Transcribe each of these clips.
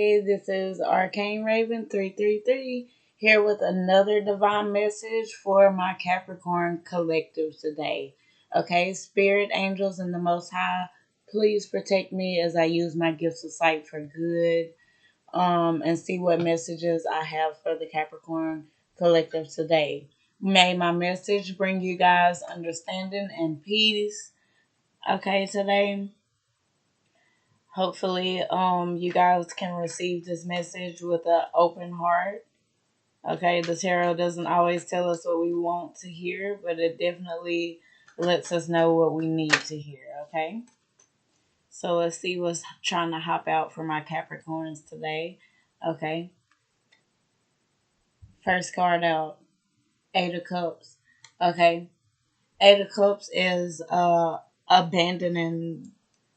Hey, this is Arcane Raven 333 here with another divine message for my Capricorn collective today. Okay, spirit angels and the Most High, please protect me as I use my gifts of sight for good. And see what messages I have for the Capricorn collective today. May my message bring you guys understanding and peace. Okay, today. Hopefully, you guys can receive this message with an open heart. Okay, the tarot doesn't always tell us what we want to hear, but it definitely lets us know what we need to hear. Okay, so let's see what's trying to hop out for my Capricorns today. Okay, first card out, Eight of Cups. Okay, Eight of Cups is abandoning,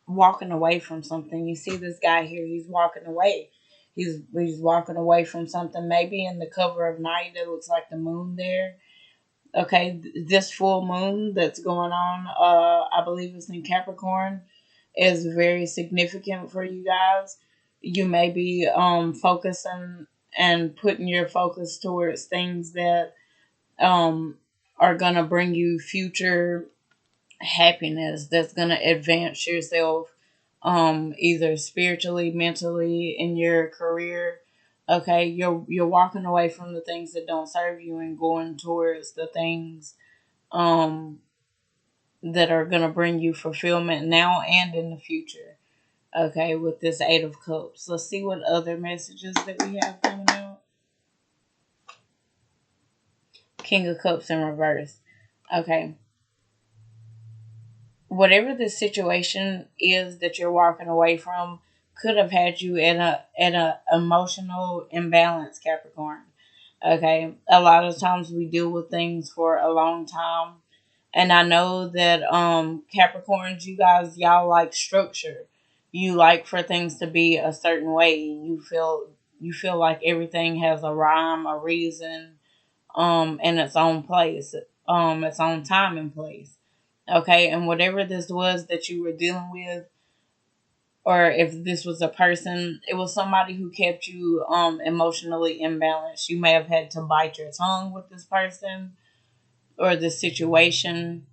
walking away from something. You see this guy here, he's walking away. He's walking away from something. Maybe in the cover of night, it looks like the moon there. Okay, this full moon that's going on, I believe it's in Capricorn, is very significant for you guys. You may be focusing and putting your focus towards things that um are gonna bring you future happiness, that's going to advance yourself, either spiritually, mentally, in your career. Okay, you're walking away from the things that don't serve you and going towards the things um that are going to bring you fulfillment now and in the future. Okay, with this Eight of Cups, let's see what other messages that we have coming out. King of Cups in reverse. Okay, whatever the situation is that you're walking away from could have had you in a emotional imbalance, Capricorn. Okay, a lot of times we deal with things for a long time, and I know that Capricorns, y'all like structure. You like for things to be a certain way. You feel like everything has a rhyme, a reason, in its own place, its own time and place. Okay, and whatever this was that you were dealing with, or if this was a person, it was somebody who kept you emotionally imbalanced. You may have had to bite your tongue with this person or this situation.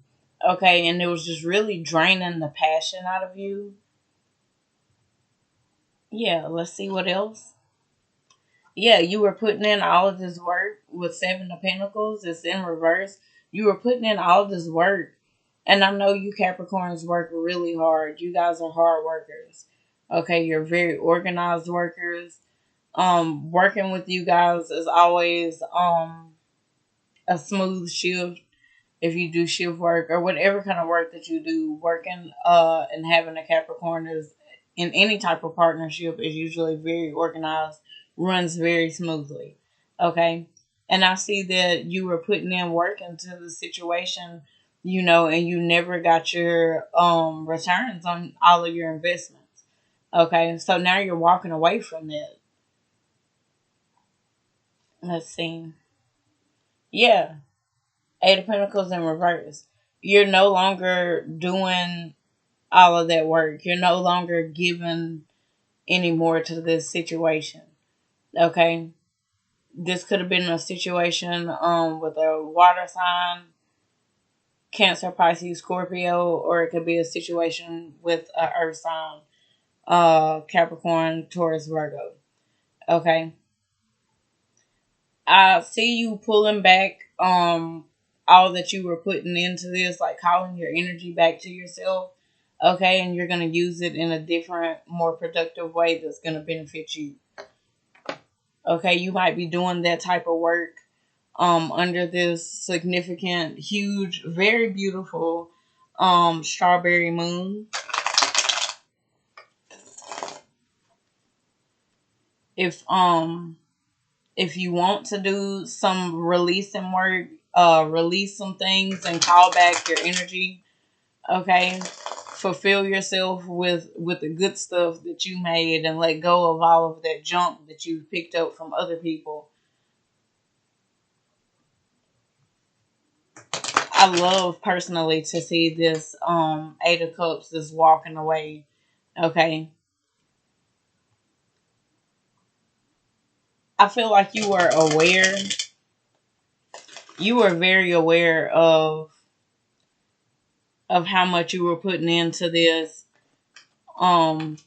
Okay, and it was just really draining the passion out of you. Yeah, let's see what else. Yeah, you were putting in all of this work with Seven of Pentacles. It's in reverse. You were putting in all of this work. And I know you Capricorns work really hard. You guys are hard workers. Okay, you're very organized workers. Working with you guys is always a smooth shift if you do shift work or whatever kind of work that you do. Working and having a Capricorn is in any type of partnership is usually very organized, runs very smoothly. Okay. And I see that you were putting in work into the situation, and you never got your returns on all of your investments. Okay. So now you're walking away from that. Let's see. Yeah. Eight of Pentacles in reverse. You're no longer doing all of that work. You're no longer giving any more to this situation. Okay. This could have been a situation with a water sign, Cancer, Pisces, Scorpio, or it could be a situation with a earth sign, Capricorn, Taurus, Virgo. Okay. I see you pulling back all that you were putting into this, like calling your energy back to yourself. Okay, and you're gonna use it in a different, more productive way that's gonna benefit you. Okay, you might be doing that type of work under this significant, huge, very beautiful strawberry moon. If if you want to do some releasing work, release some things and call back your energy. Okay, fulfill yourself with the good stuff that you made and let go of all of that junk that you picked up from other people. I love personally to see this Eight of Cups, this walking away. Okay, I feel like you were aware. You were very aware of how much you were putting into this. Um,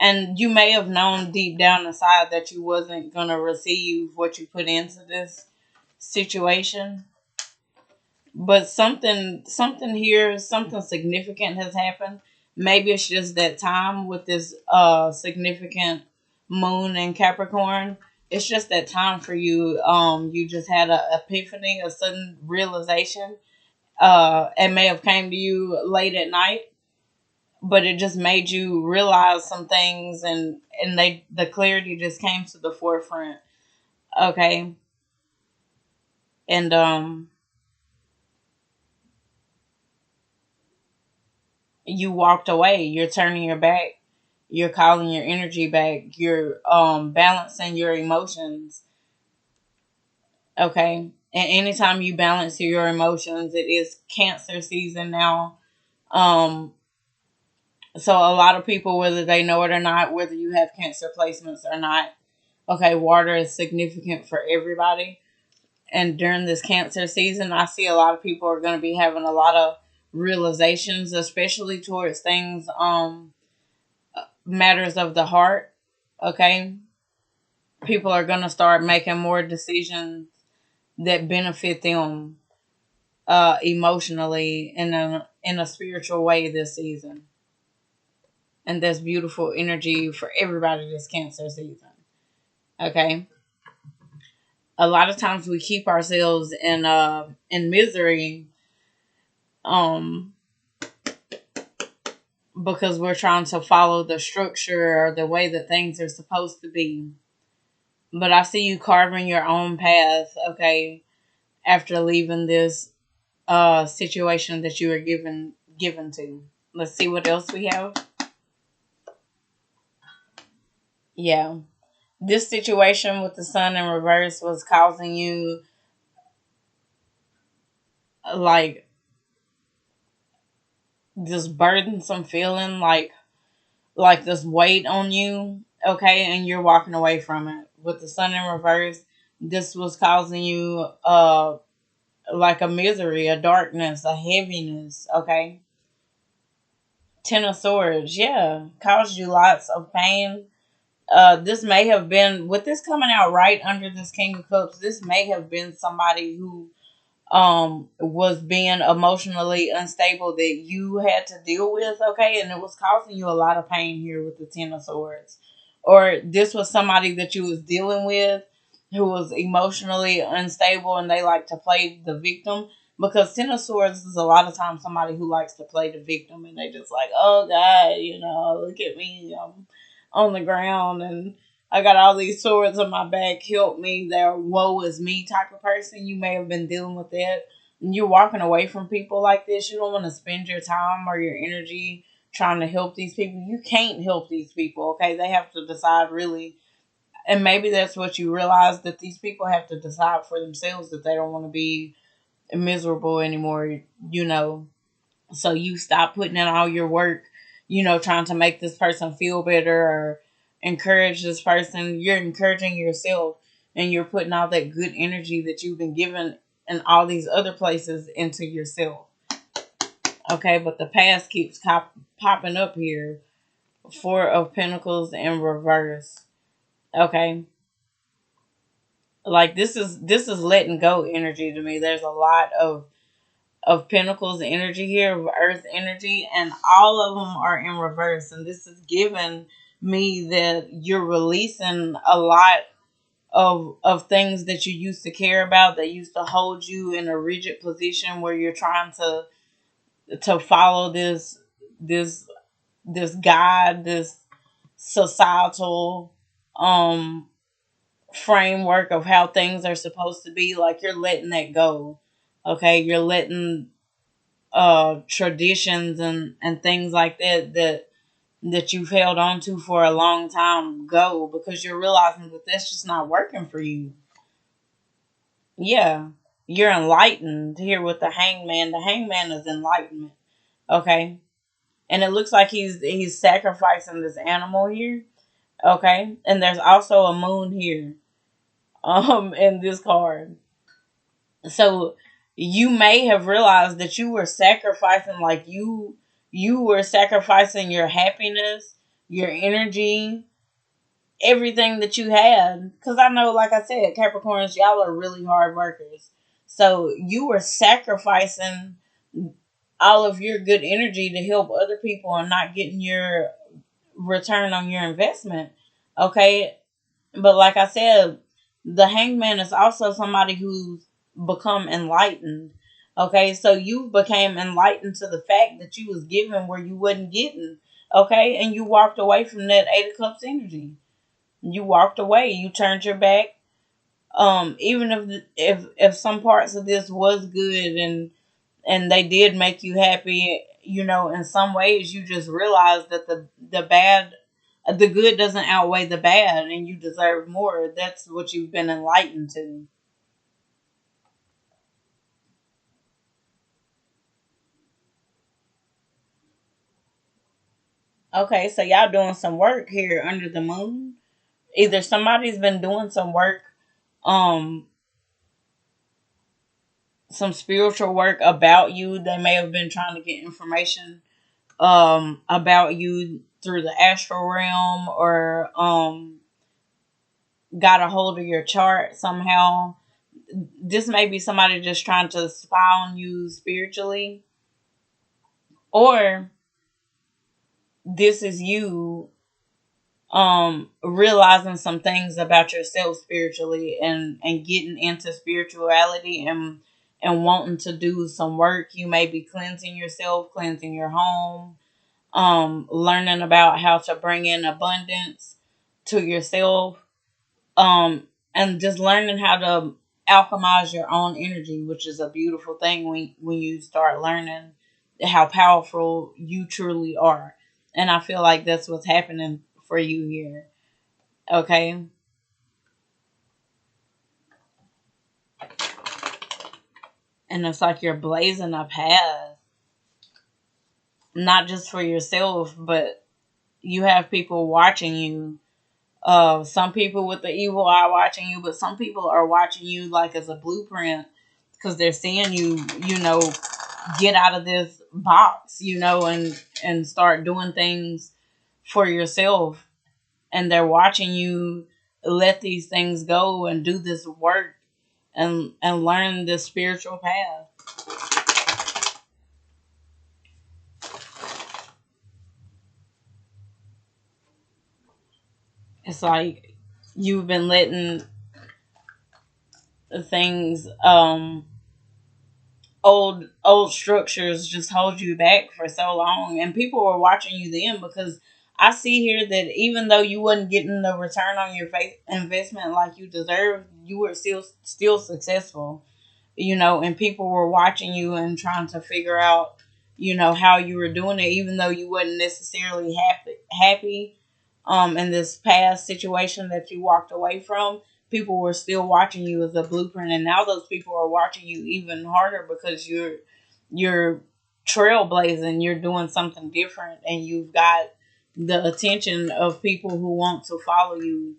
and you may have known deep down inside that you wasn't gonna receive what you put into this situation. But something here, something significant has happened. Maybe it's just that time with this significant moon in Capricorn. It's just that time for you. You just had a epiphany, a sudden realization. It may have came to you late at night, but it just made you realize some things, and the clarity just came to the forefront. Okay. And you walked away. You're turning your back. You're calling your energy back. You're balancing your emotions. Okay. And anytime you balance your emotions, it is Cancer season now. Um so a lot of people, whether they know it or not, whether you have Cancer placements or not, okay, water is significant for everybody. And during this Cancer season, I see a lot of people are going to be having a lot of realizations, especially towards things matters of the heart. Okay, people are going to start making more decisions that benefit them emotionally in a spiritual way this season. And that's beautiful energy for everybody this Cancer season. Okay, a lot of times we keep ourselves in misery um because we're trying to follow the structure or the way that things are supposed to be. But I see you carving your own path, okay, after leaving this situation that you were given to. Let's see what else we have. Yeah. This situation with the sun in reverse was causing you like this burdensome feeling, like this weight on you, okay, and you're walking away from it. With the sun in reverse, this was causing you like a misery, a darkness, a heaviness, okay. Ten of Swords, yeah, caused you lots of pain. This may have been, with this coming out right under this King of Cups, this may have been somebody who was being emotionally unstable that you had to deal with, okay, and it was causing you a lot of pain here with the Ten of Swords. Or this was somebody that you was dealing with who was emotionally unstable, and they like to play the victim, because Ten of Swords is a lot of times somebody who likes to play the victim, and they just like, oh God, look at me, I'm on the ground and I got all these swords on my back. Help me. They're woe is me type of person. You may have been dealing with that. And you're walking away from people like this. You don't want to spend your time or your energy trying to help these people. You can't help these people, okay? They have to decide really. And maybe that's what you realize, that these people have to decide for themselves that they don't want to be miserable anymore, you know. So you stop putting in all your work, trying to make this person feel better or encourage this person. You're encouraging yourself, and you're putting all that good energy that you've been given in all these other places into yourself. Okay, but the past keeps popping up here. Four of Pentacles in reverse. Okay. Like this is letting go energy to me. There's a lot of Pentacles energy here, of Earth energy, and all of them are in reverse. And this is giving me that you're releasing a lot of things that you used to care about, that used to hold you in a rigid position, where you're trying to follow this this guide, this societal um framework of how things are supposed to be. Like, you're letting that go. Okay, you're letting traditions and things like that you've held on to for a long time go, because you're realizing that that's just not working for you. Yeah, you're enlightened here with the Hangman. The Hangman is enlightenment, okay, and it looks like he's sacrificing this animal here, okay, and there's also a moon here. in this card. So you may have realized that you were sacrificing, like you were sacrificing your happiness, your energy, everything that you had. Because I know, like I said, Capricorns, y'all are really hard workers. So you were sacrificing all of your good energy to help other people and not getting your return on your investment. Okay. But like I said, the hangman is also somebody who's become enlightened. Okay, so you became enlightened to the fact that you was giving where you wasn't getting. Okay, and you walked away from that Eight of Cups energy. You walked away. You turned your back. Even if some parts of this was good and they did make you happy, in some ways you just realized that the good doesn't outweigh the bad and you deserve more. That's what you've been enlightened to. Okay, so y'all doing some work here under the moon. Either somebody's been doing some work, um, some spiritual work about you. They may have been trying to get information about you through the astral realm, or got a hold of your chart somehow. This may be somebody just trying to spy on you spiritually, or this is you realizing some things about yourself spiritually, and getting into spirituality, and wanting to do some work. You may be cleansing yourself, cleansing your home, learning about how to bring in abundance to yourself, and just learning how to alchemize your own energy, which is a beautiful thing when you start learning how powerful you truly are. And I feel like that's what's happening for you here. Okay. And it's like you're blazing a path, not just for yourself, but you have people watching you. Some people with the evil eye watching you, but some people are watching you like as a blueprint, because they're seeing you, get out of this box, and start doing things for yourself. And they're watching you let these things go and do this work, and learn this spiritual path. It's like you've been letting things, old structures just hold you back for so long, and people were watching you then, because I see here that even though you wasn't getting the return on your investment like you deserved, you were still successful, and people were watching you and trying to figure out, how you were doing it, even though you wasn't necessarily happy in this past situation that you walked away from. People were still watching you as a blueprint, and now those people are watching you even harder, because you're trailblazing, you're doing something different, and you've got the attention of people who want to follow you,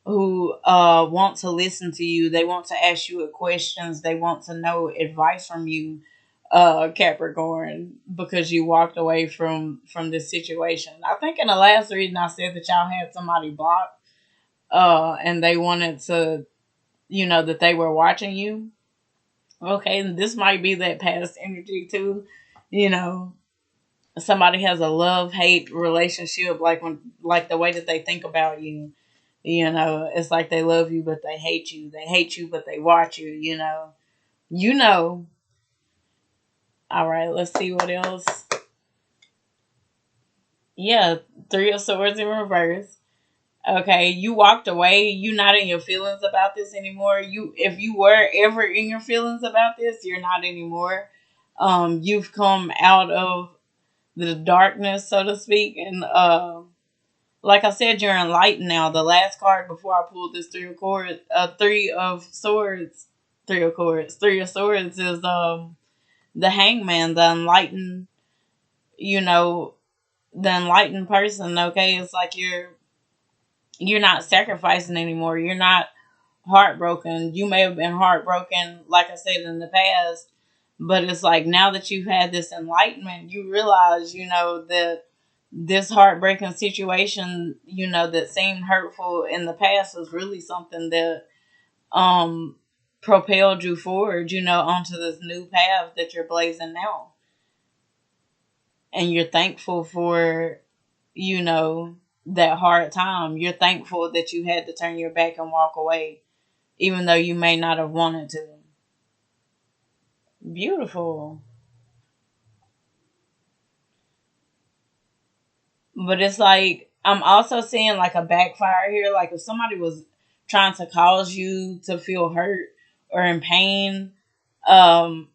who want to listen to you. They want to ask you questions. They want to know advice from you, Capricorn, because you walked away from this situation. I think in the last reading I said that y'all had somebody blocked, and they wanted to, that they were watching you. Okay, and this might be that past energy too. You know, somebody has a love hate relationship, like the way that they think about you. It's like they love you but they hate you. They hate you but they watch you. You know. All right, let's see what else. Yeah, Three of Swords in reverse. Okay, you walked away. You not in your feelings about this anymore. If you were ever in your feelings about this, you're not anymore. You've come out of the darkness, so to speak, and like I said, you're enlightened now. The last card before I pulled this Three of Swords, Three of Swords is the Hangman, the enlightened, you know, the enlightened person. Okay, it's like you're not sacrificing anymore. You're not heartbroken. You may have been heartbroken, like I said, in the past, but it's like now that you've had this enlightenment, you realize, that this heartbreaking situation, that seemed hurtful in the past was really something that um propelled you forward, onto this new path that you're blazing now. And you're thankful for, you know, that hard time. You're thankful that you had to turn your back and walk away, even though you may not have wanted to. Beautiful. But it's like I'm also seeing like a backfire here. Like if somebody was trying to cause you to feel hurt or in pain, um,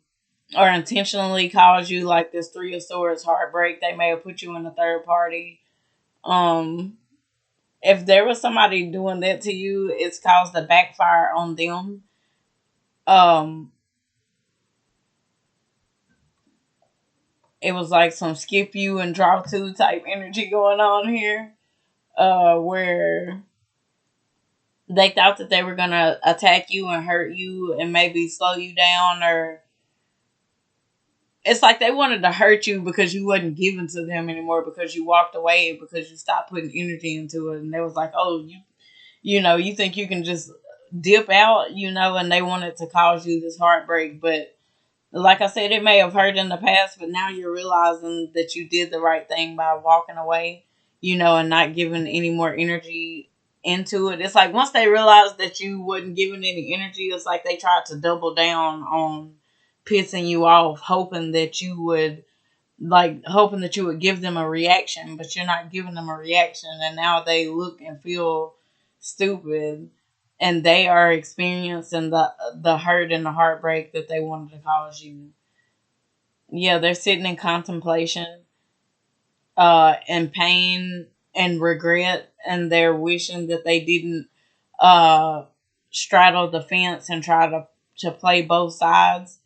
or intentionally cause you like this Three of Swords heartbreak, they may have put you in a third party. Um, if there was somebody doing that to you, it's caused a backfire on them. Um, it was like some skip you and draw two type energy going on here. Where they thought that they were gonna attack you and hurt you and maybe slow you down, or it's like they wanted to hurt you because you wasn't given to them anymore, because you walked away, because you stopped putting energy into it, and they was like, oh, you think you can just dip out, and they wanted to cause you this heartbreak. But like I said, it may have hurt in the past, but now you're realizing that you did the right thing by walking away, and not giving any more energy into it. It's like once they realized that you wasn't giving any energy, it's like they tried to double down on pissing you off, hoping that you would give them a reaction, but you're not giving them a reaction, and now they look and feel stupid, and they are experiencing the hurt and the heartbreak that they wanted to cause you. Yeah, they're sitting in contemplation, and pain and regret, and they're wishing that they didn't uh straddle the fence and try to play both sides.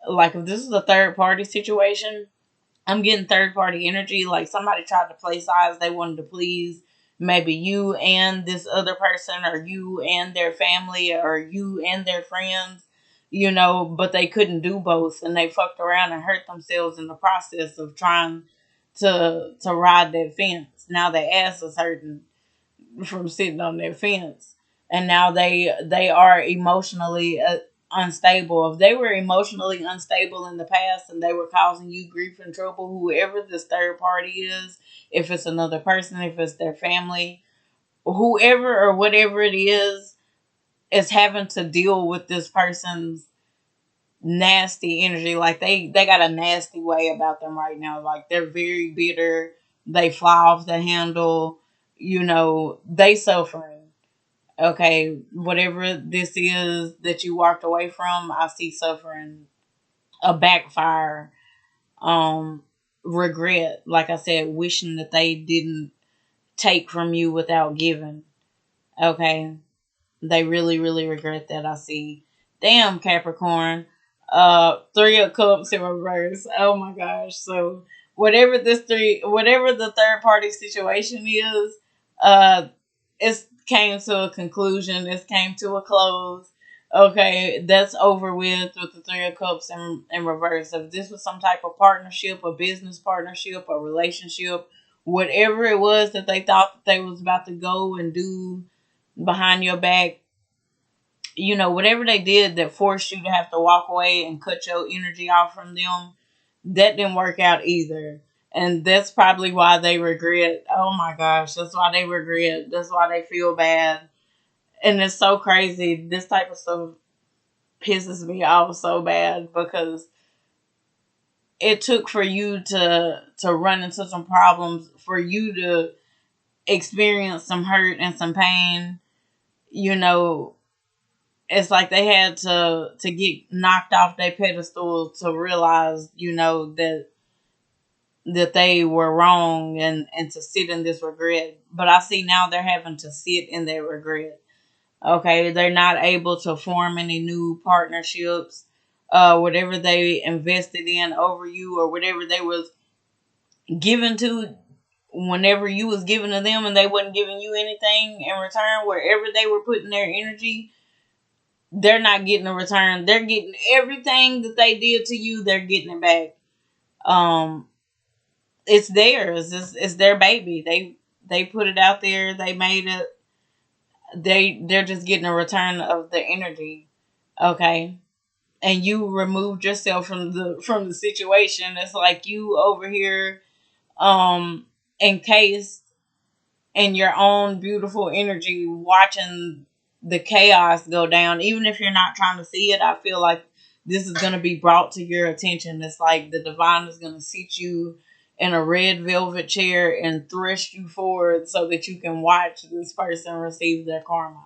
Like if this is a third party situation, I'm getting third party energy. Like somebody tried to play sides. They wanted to please maybe you and this other person, or you and their family, or you and their friends, but they couldn't do both, and they fucked around and hurt themselves in the process of trying to ride that fence. Now their ass is hurting from sitting on their fence, and now they are emotionally unstable. If they were emotionally unstable in the past and they were causing you grief and trouble, whoever this third party is, if it's another person, if it's their family, whoever or whatever it is having to deal with this person's nasty energy. Like they got a nasty way about them right now. Like they're very bitter. They fly off the handle. They suffering. Okay, whatever this is that you walked away from, I see suffering, a backfire, um, regret. Like I said, wishing that they didn't take from you without giving. Okay, they really, really regret that. I see. Damn, Capricorn. Three of Cups in reverse. Oh my gosh. So whatever the third party situation is, uh, it came to a conclusion. It came to a close. Okay, that's over with the Three of Cups in reverse. If this was some type of partnership, a business partnership, a relationship, whatever it was that they thought that they was about to go and do behind your back, whatever they did that forced you to have to walk away and cut your energy off from them, that didn't work out either. And that's probably why they regret. Oh my gosh, that's why they regret. That's why they feel bad. And it's so crazy. This type of stuff pisses me off so bad, because it took for you to run into some problems, for you to experience some hurt and some pain. you know it's like they had to get knocked off their pedestal to realize, that they were wrong, and to sit in this regret. But I see now they're having to sit in their regret. Okay, they're not able to form any new partnerships. Whatever they invested in over you, or whatever they was given to whenever you was giving to them and they wasn't giving you anything in return, wherever they were putting their energy, they're not getting a return. They're getting everything that they did to you, they're getting it back. Um, it's theirs. It's their baby. They put it out there. They made it. They're just getting a return of the energy. Okay. And you removed yourself from the situation. It's like you over here encased in your own beautiful energy, watching the chaos go down. Even if you're not trying to see it, I feel like this is going to be brought to your attention. It's like the divine is going to seat you in a red velvet chair and thrust you forward so that you can watch this person receive their karma.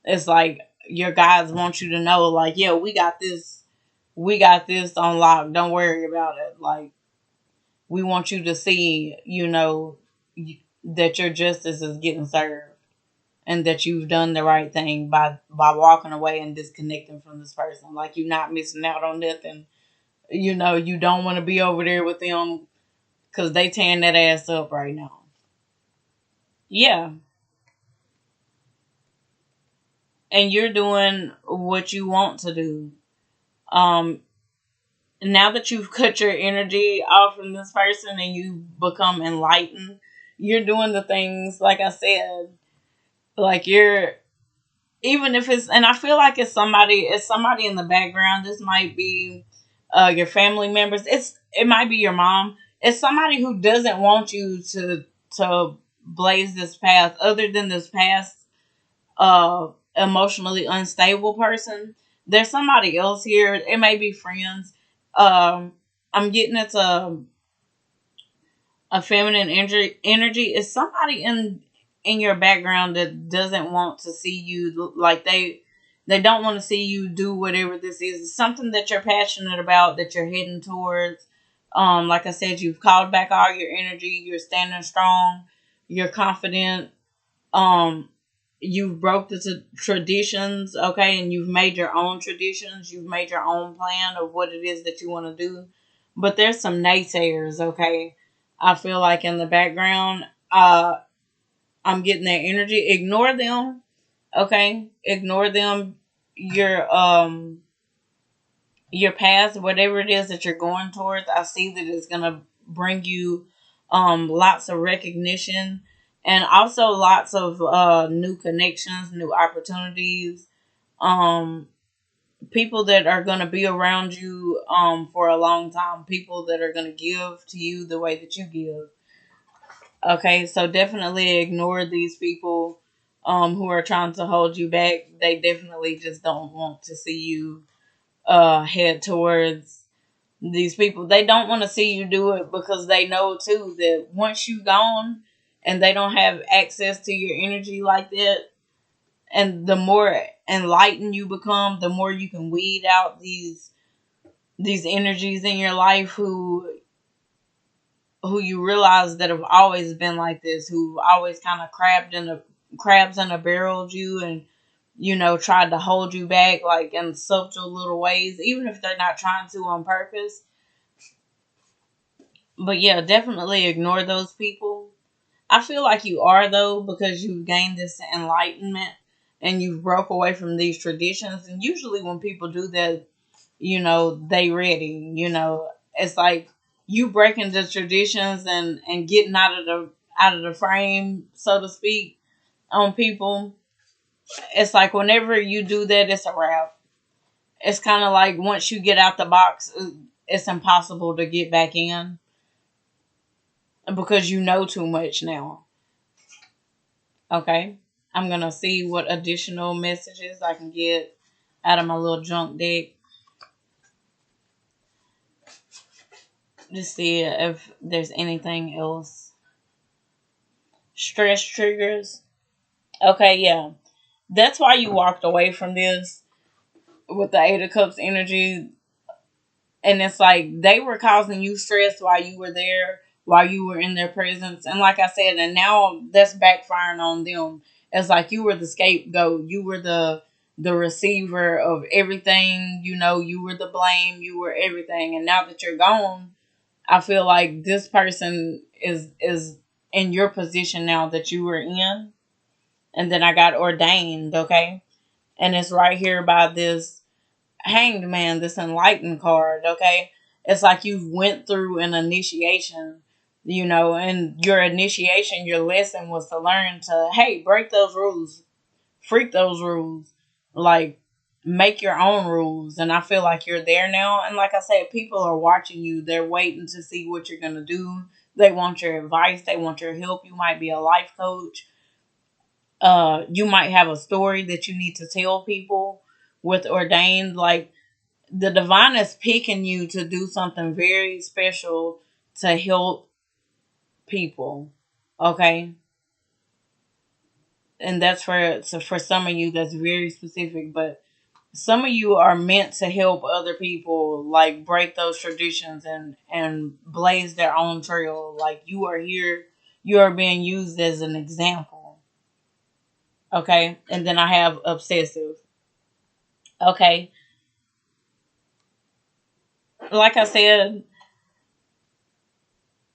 It's like your guides want you to know, like, yeah, we got this on lock. Don't worry about it. Like, we want you to see, that your justice is getting served and that you've done the right thing by walking away and disconnecting from this person. Like, you're not missing out on nothing. You don't want to be over there with them because they tearing that ass up right now. Yeah. And you're doing what you want to do. Um, Now that you've cut your energy off from this person and you become enlightened, you're doing the things, like I said, like you're, even if it's, and I feel like it's somebody in the background. This might be your family members. It might be your mom. It's somebody who doesn't want you to blaze this path other than this past emotionally unstable person. There's somebody else here. It may be friends. Um, I'm getting it's a feminine energy. Is somebody in your background that doesn't want to see you, like they don't want to see you do whatever this is. It's something that you're passionate about, that you're heading towards. Like I said, you've called back all your energy. You're standing strong. You're confident. um you've broke the traditions, okay, and you've made your own traditions. You've made your own plan of what it is that you want to do. But there's some naysayers, okay. I feel like in the background, I'm getting their energy. Ignore them, okay. Ignore them. Your path, whatever it is that you're going towards, I see that it's gonna bring you lots of recognition and also lots of new connections, new opportunities, um people that are gonna be around you for a long time, people that are gonna give to you the way that you give. Okay, so definitely ignore these people who are trying to hold you back. They definitely just don't want to see you head towards these people. They don't want to see you do it because they know too that once you gone and they don't have access to your energy like that, and the more enlightened you become, the more you can weed out these energies in your life who you realize that have always been like this, who always kind of crabs in a barreled you, and tried to hold you back like in subtle little ways, even if they're not trying to on purpose. But yeah, definitely ignore those people. I feel like you are though, because you've gained this enlightenment and you've broke away from these traditions. And usually when people do that, they ready. It's like you breaking the traditions and getting out of the frame, so to speak, on people. It's like whenever you do that, it's a wrap. It's kind of like once you get out the box, it's impossible to get back in because you know too much now. Okay. I'm going to see what additional messages I can get out of my little junk deck. Just see if there's anything else. Stress triggers. Okay, yeah. That's why you walked away from this with the Eight of Cups energy. And it's like they were causing you stress while you were there, while you were in their presence. And like I said, and now that's backfiring on them. It's like you were the scapegoat. You were the receiver of everything. You were the blame. You were everything. And now that you're gone, I feel like this person is in your position now that you were in. And then I got ordained, okay? And it's right here by this hanged man, this enlightened card, okay? It's like you went through an initiation, and your initiation, your lesson was to learn to, hey, break those rules, freak those rules, like make your own rules. And I feel like you're there now. And like I said, people are watching you. They're waiting to see what you're gonna do. They want your advice. They want your help. You might be a life coach. You might have a story that you need to tell people with ordained. Like the divine is picking you to do something very special to help people. Okay, and that's for some of you that's very specific, but some of you are meant to help other people, like break those traditions and blaze their own trail. Like you are here, you are being used as an example. Okay, and then I have obsessive. Okay, like I said,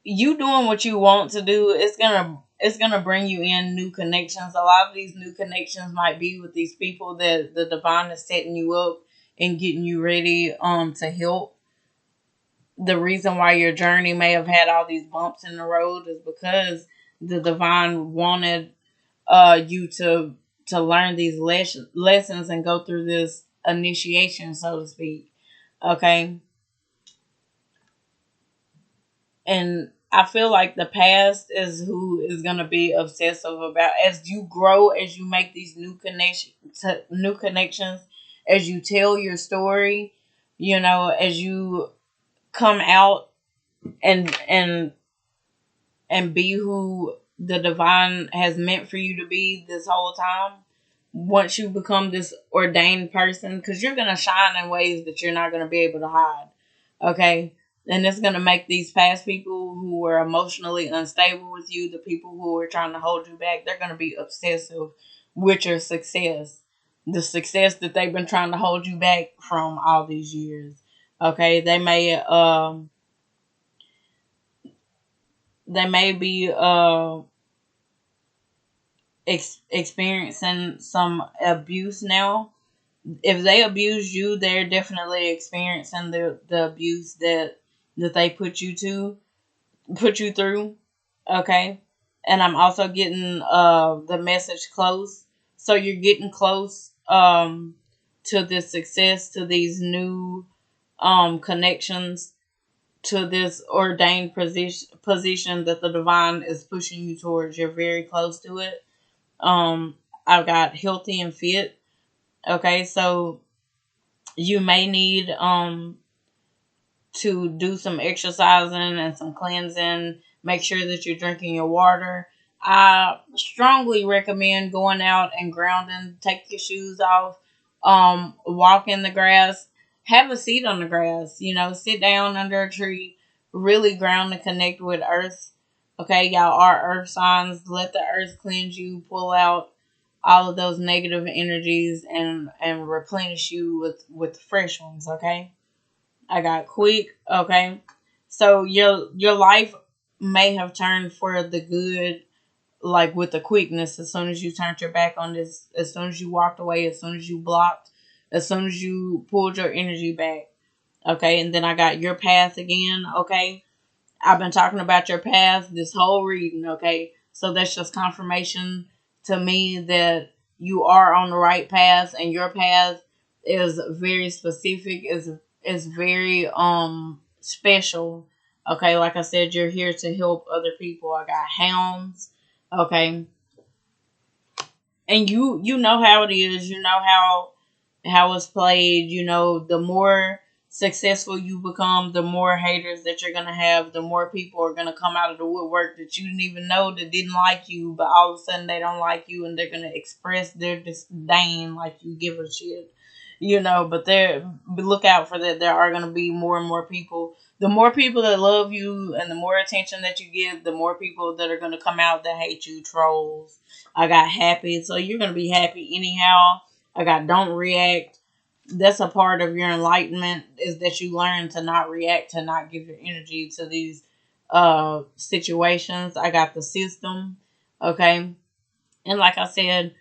you doing what you want to do, it's gonna bring you in new connections. A lot of these new connections might be with these people that the divine is setting you up and getting you ready to help. The reason why your journey may have had all these bumps in the road is because the divine wanted you to learn these lessons and go through this initiation, so to speak. Okay, and I feel like the past is who is gonna be obsessive about as you grow, as you make these new connections, as you tell your story, as you come out and be who the divine has meant for you to be this whole time. Once you become this ordained person, because you're gonna shine in ways that you're not gonna be able to hide. Okay, and it's gonna make these past people who were emotionally unstable with you, the people who were trying to hold you back, they're gonna be obsessive with your success, the success that they've been trying to hold you back from all these years. Okay, they may be experiencing some abuse now. If they abuse you, they're definitely experiencing the abuse that they put you through. Okay, and I'm also getting the message close. So you're getting close to this success, to these new connections, to this ordained position that the divine is pushing you towards. You're very close to it. I've got healthy and fit. Okay, so you may need to do some exercising and some cleansing. Make sure that you're drinking your water. I strongly recommend going out and grounding. Take your shoes off. Walk in the grass. Have a seat on the grass. Sit down under a tree. Really ground and connect with earth. Okay, y'all are earth signs. Let the earth cleanse you. Pull out all of those negative energies and replenish you with fresh ones. Okay. I got quick. Okay. So your life may have turned for the good, like with the quickness. As soon as you turned your back on this, as soon as you walked away, as soon as you blocked, as soon as you pulled your energy back. Okay. And then I got your path again. Okay. I've been talking about your path this whole reading, okay? So that's just confirmation to me that you are on the right path, and your path is very specific, is very special. Okay, like I said, you're here to help other people. I got hounds, okay? And you know how it is, you know how it's played. The more successful you become, the more haters that you're gonna have, the more people are gonna come out of the woodwork that you didn't even know that didn't like you, but all of a sudden they don't like you and they're gonna express their disdain like you give a shit. But look out for that. There are gonna be more and more people. The more people that love you and the more attention that you give, the more people that are gonna come out that hate you, trolls. I got happy, so you're gonna be happy anyhow. I got don't react. That's a part of your enlightenment, is that you learn to not react, to not give your energy to these situations. I got the system. Okay. And like I said,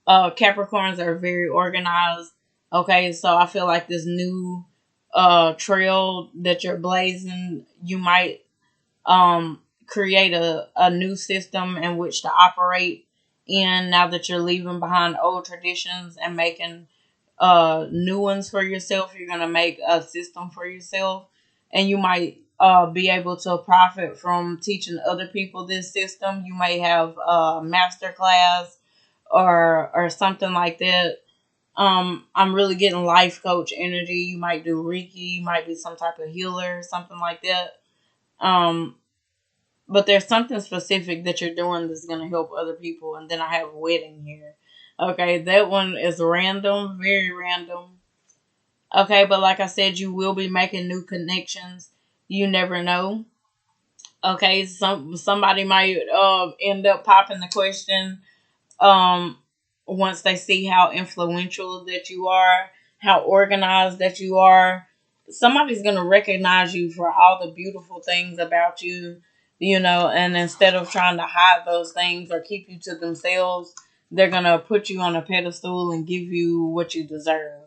Capricorns are very organized. Okay, so I feel like this new trail that you're blazing, you might create a new system in which to operate in now that you're leaving behind old traditions and making new ones for yourself. You're gonna make a system for yourself, and you might be able to profit from teaching other people this system. You may have a master class or something like that. I'm really getting life coach energy. You might do Reiki, you might be some type of healer, something like that. But there's something specific that you're doing that's gonna help other people. And then I have wedding here. Okay, that one is random, very random. Okay, but like I said, you will be making new connections. You never know. Okay, somebody might end up popping the question um once they see how influential that you are, how organized that you are. Somebody's going to recognize you for all the beautiful things about you, and instead of trying to hide those things or keep you to themselves, they're going to put you on a pedestal and give you what you deserve.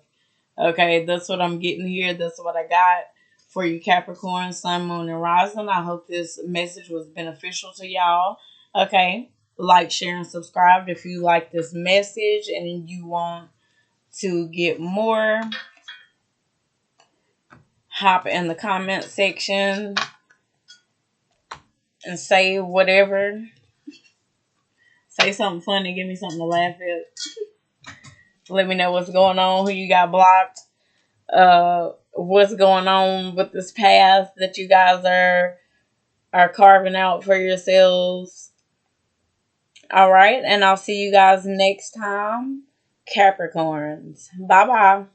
Okay, that's what I'm getting here. That's what I got for you, Capricorn, Sun, Moon, and Rising. I hope this message was beneficial to y'all. Okay, like, share, and subscribe if you like this message and you want to get more. Hop in the comment section and say whatever. Say something funny. Give me something to laugh at. Let me know what's going on, who you got blocked. What's going on with this path that you guys are carving out for yourselves. All right, and I'll see you guys next time, Capricorns. Bye bye.